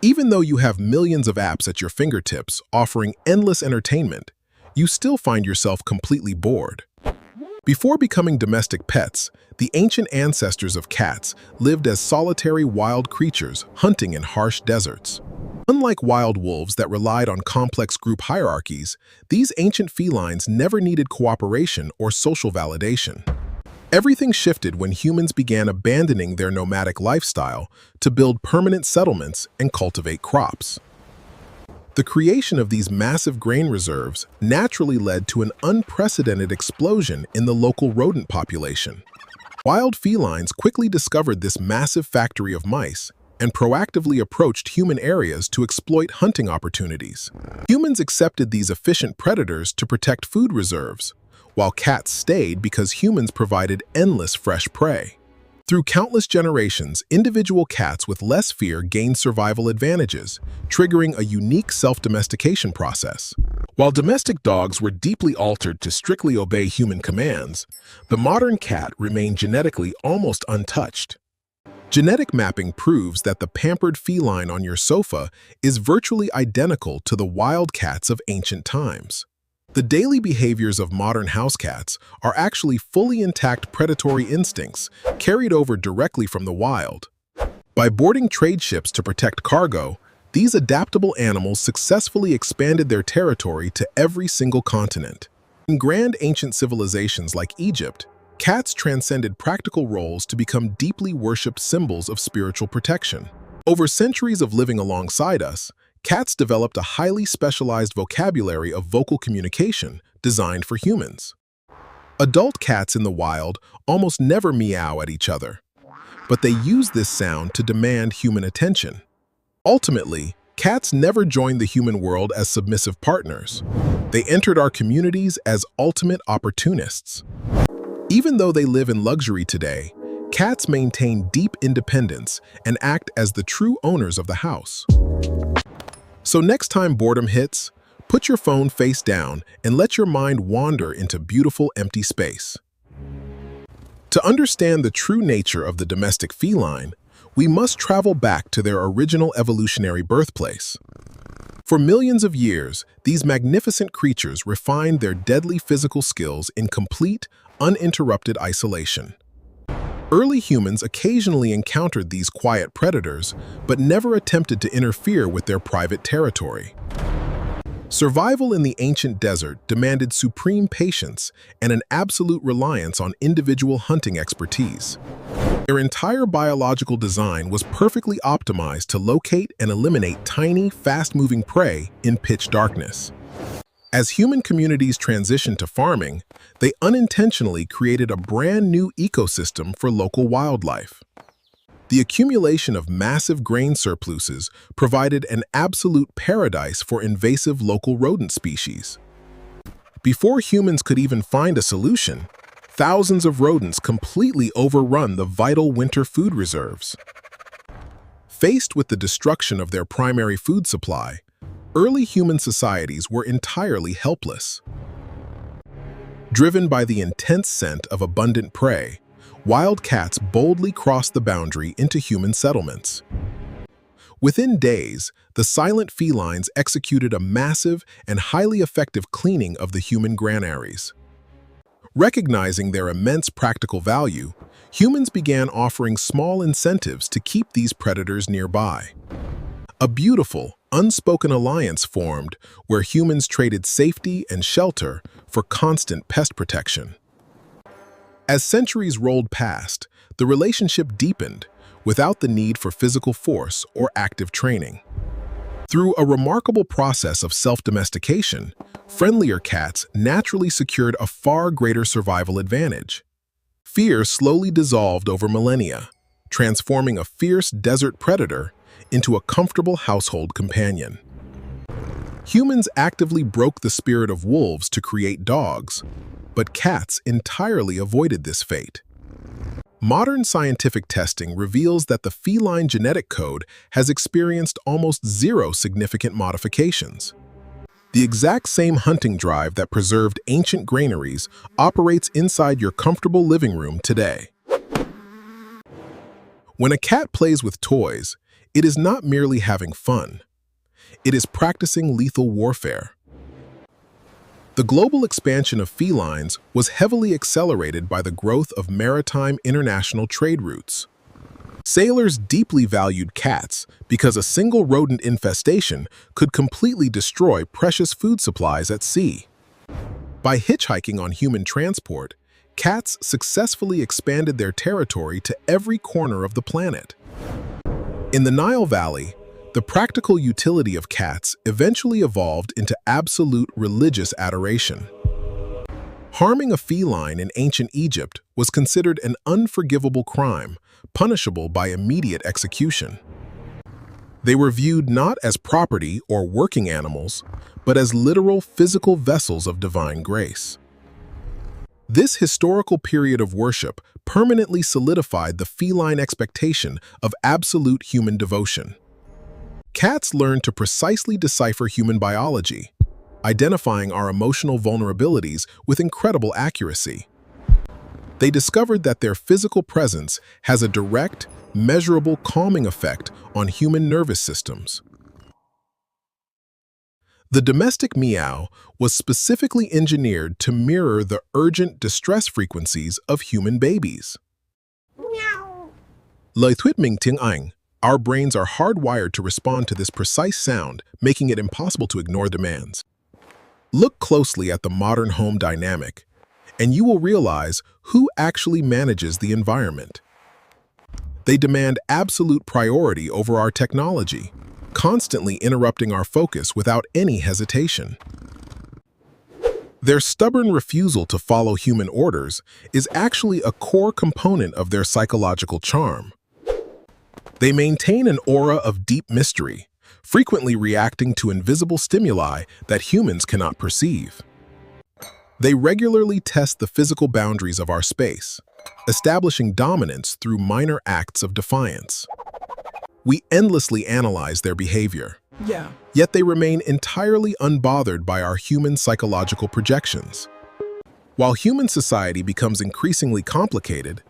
Even though you have millions of apps at your fingertips offering endless entertainment, you still find yourself completely bored. Before becoming domestic pets, the ancient ancestors of cats lived as solitary wild creatures hunting in harsh deserts. Unlike wild wolves that relied on complex group hierarchies, these ancient felines never needed cooperation or social validation. Everything shifted when humans began abandoning their nomadic lifestyle to build permanent settlements and cultivate crops. The creation of these massive grain reserves naturally led to an unprecedented explosion in the local rodent population. Wild felines quickly discovered this massive factory of mice and proactively approached human areas to exploit hunting opportunities. Humans accepted these efficient predators to protect food reserves, while cats stayed because humans provided endless fresh prey. Through countless generations, individual cats with less fear gained survival advantages, triggering a unique self-domestication process. While domestic dogs were deeply altered to strictly obey human commands, the modern cat remained genetically almost untouched. Genetic mapping proves that the pampered feline on your sofa is virtually identical to the wild cats of ancient times. The daily behaviors of modern house cats are actually fully intact predatory instincts carried over directly from the wild. By boarding trade ships to protect cargo, these adaptable animals successfully expanded their territory to every single continent. In grand ancient civilizations like Egypt, cats transcended practical roles to become deeply worshipped symbols of spiritual protection. Over centuries of living alongside us, cats developed a highly specialized vocabulary of vocal communication designed for humans. Adult cats in the wild almost never meow at each other, but they use this sound to demand human attention. Ultimately, cats never joined the human world as submissive partners. They entered our communities as ultimate opportunists. Even though they live in luxury today, cats maintain deep independence and act as the true owners of the house. So next time boredom hits, put your phone face down and let your mind wander into beautiful empty space. To understand the true nature of the domestic feline, we must travel back to their original evolutionary birthplace. For millions of years, these magnificent creatures refined their deadly physical skills in complete, uninterrupted isolation. Early humans occasionally encountered these quiet predators, but never attempted to interfere with their private territory. Survival in the ancient desert demanded supreme patience and an absolute reliance on individual hunting expertise. Their entire biological design was perfectly optimized to locate and eliminate tiny, fast-moving prey in pitch darkness. As human communities transitioned to farming, they unintentionally created a brand new ecosystem for local wildlife. The accumulation of massive grain surpluses provided an absolute paradise for invasive local rodent species. Before humans could even find a solution, thousands of rodents completely overrun the vital winter food reserves. Faced with the destruction of their primary food supply, early human societies were entirely helpless. Driven by the intense scent of abundant prey, wild cats boldly crossed the boundary into human settlements. Within days, the silent felines executed a massive and highly effective cleaning of the human granaries. Recognizing their immense practical value, humans began offering small incentives to keep these predators nearby. A beautiful, unspoken alliance formed where humans traded safety and shelter for constant pest protection. As centuries rolled past, the relationship deepened without the need for physical force or active training. Through a remarkable process of self-domestication, friendlier cats naturally secured a far greater survival advantage. Fear slowly dissolved over millennia, transforming a fierce desert predator into a comfortable household companion. Humans actively broke the spirit of wolves to create dogs, but cats entirely avoided this fate. Modern scientific testing reveals that the feline genetic code has experienced almost zero significant modifications. The exact same hunting drive that preserved ancient granaries operates inside your comfortable living room today. When a cat plays with toys, It is not merely having fun. It is practicing lethal warfare. The global expansion of felines was heavily accelerated by the growth of maritime international trade routes. Sailors deeply valued cats because a single rodent infestation could completely destroy precious food supplies at sea. By hitchhiking on human transport, cats successfully expanded their territory to every corner of the planet. In the Nile Valley, the practical utility of cats eventually evolved into absolute religious adoration. Harming a feline in ancient Egypt was considered an unforgivable crime, punishable by immediate execution. They were viewed not as property or working animals, but as literal physical vessels of divine grace. This historical period of worship permanently solidified the feline expectation of absolute human devotion. Cats learned to precisely decipher human biology, identifying our emotional vulnerabilities with incredible accuracy. They discovered that their physical presence has a direct, measurable calming effect on human nervous systems. The domestic meow was specifically engineered to mirror the urgent distress frequencies of human babies. Meow. Our brains are hardwired to respond to this precise sound, making it impossible to ignore demands. Look closely at the modern home dynamic, and you will realize who actually manages the environment. They demand absolute priority over our technology, constantly interrupting our focus without any hesitation. Their stubborn refusal to follow human orders is actually a core component of their psychological charm. They maintain an aura of deep mystery, frequently reacting to invisible stimuli that humans cannot perceive. They regularly test the physical boundaries of our space, establishing dominance through minor acts of defiance. We endlessly analyze their behavior, yet they remain entirely unbothered by our human psychological projections. While human society becomes increasingly complicated,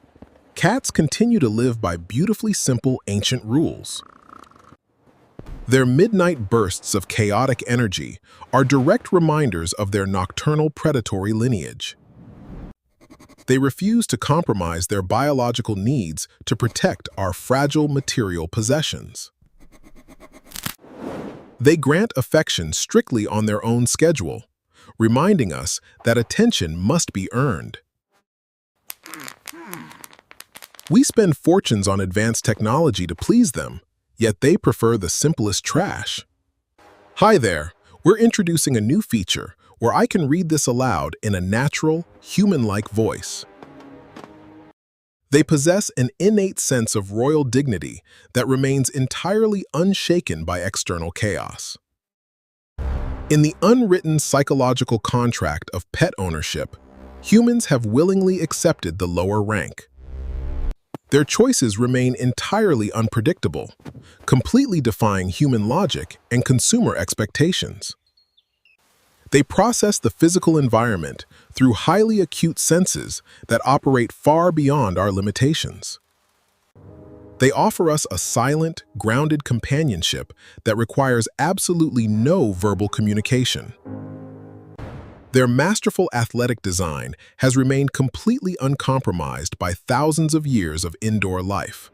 cats continue to live by beautifully simple ancient rules. Their midnight bursts of chaotic energy are direct reminders of their nocturnal predatory lineage. They refuse to compromise their biological needs to protect our fragile material possessions. They grant affection strictly on their own schedule, reminding us that attention must be earned. We spend fortunes on advanced technology to please them, yet they prefer the simplest trash. Hi there, we're introducing a new feature where I can read this aloud in a natural, human-like voice. They possess an innate sense of royal dignity that remains entirely unshaken by external chaos. In the unwritten psychological contract of pet ownership, humans have willingly accepted the lower rank. Their choices remain entirely unpredictable, completely defying human logic and consumer expectations. They process the physical environment through highly acute senses that operate far beyond our limitations. They offer us a silent, grounded companionship that requires absolutely no verbal communication. Their masterful athletic design has remained completely uncompromised by thousands of years of indoor life.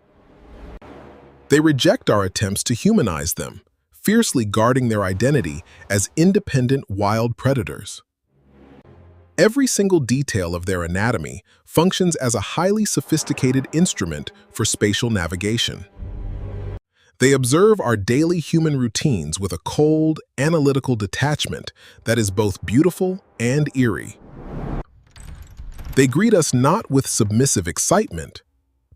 They reject our attempts to humanize them, fiercely guarding their identity as independent wild predators. Every single detail of their anatomy functions as a highly sophisticated instrument for spatial navigation. They observe our daily human routines with a cold, analytical detachment that is both beautiful and eerie. They greet us not with submissive excitement,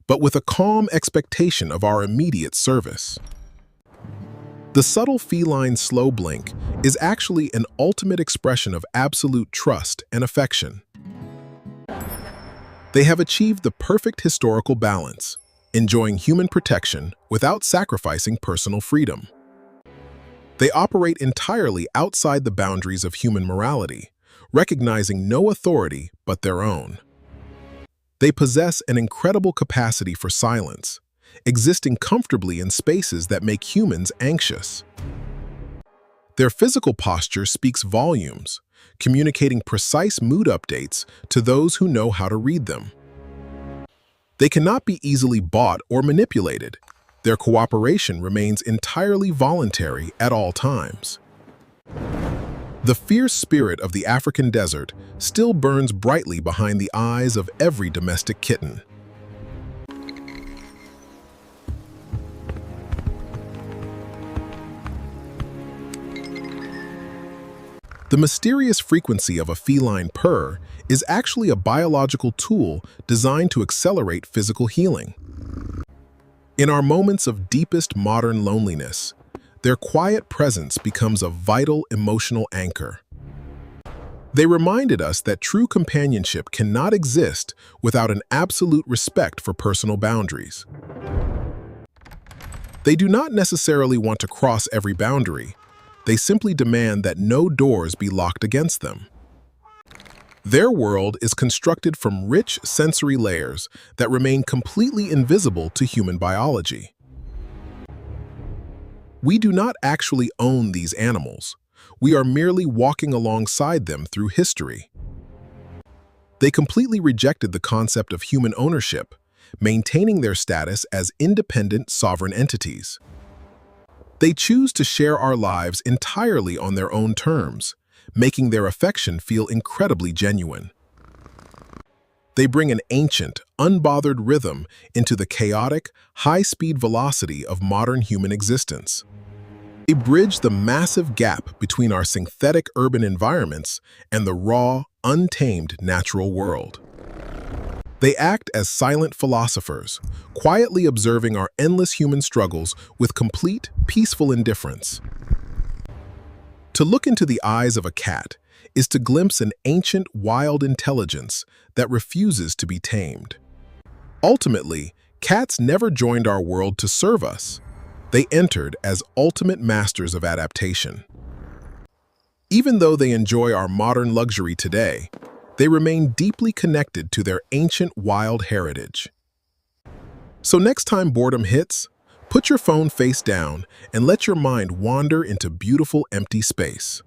but with a calm expectation of our immediate service. The subtle feline slow blink is actually an ultimate expression of absolute trust and affection. They have achieved the perfect historical balance, enjoying human protection without sacrificing personal freedom. They operate entirely outside the boundaries of human morality, recognizing no authority but their own. They possess an incredible capacity for silence, existing comfortably in spaces that make humans anxious. Their physical posture speaks volumes, communicating precise mood updates to those who know how to read them. They cannot be easily bought or manipulated. Their cooperation remains entirely voluntary at all times. The fierce spirit of the African desert still burns brightly behind the eyes of every domestic kitten. The mysterious frequency of a feline purr is actually a biological tool designed to accelerate physical healing. In our moments of deepest modern loneliness, their quiet presence becomes a vital emotional anchor. They reminded us that true companionship cannot exist without an absolute respect for personal boundaries. They do not necessarily want to cross every boundary. They simply demand that no doors be locked against them. Their world is constructed from rich sensory layers that remain completely invisible to human biology. We do not actually own these animals. We are merely walking alongside them through history. They completely rejected the concept of human ownership, maintaining their status as independent sovereign entities. They choose to share our lives entirely on their own terms, making their affection feel incredibly genuine. They bring an ancient, unbothered rhythm into the chaotic, high-speed velocity of modern human existence. They bridge the massive gap between our synthetic urban environments and the raw, untamed natural world. They act as silent philosophers, quietly observing our endless human struggles with complete, peaceful indifference. To look into the eyes of a cat is to glimpse an ancient, wild intelligence that refuses to be tamed. Ultimately, cats never joined our world to serve us. They entered as ultimate masters of adaptation. Even though they enjoy our modern luxury today, they remain deeply connected to their ancient wild heritage. So next time boredom hits, put your phone face down and let your mind wander into beautiful empty space.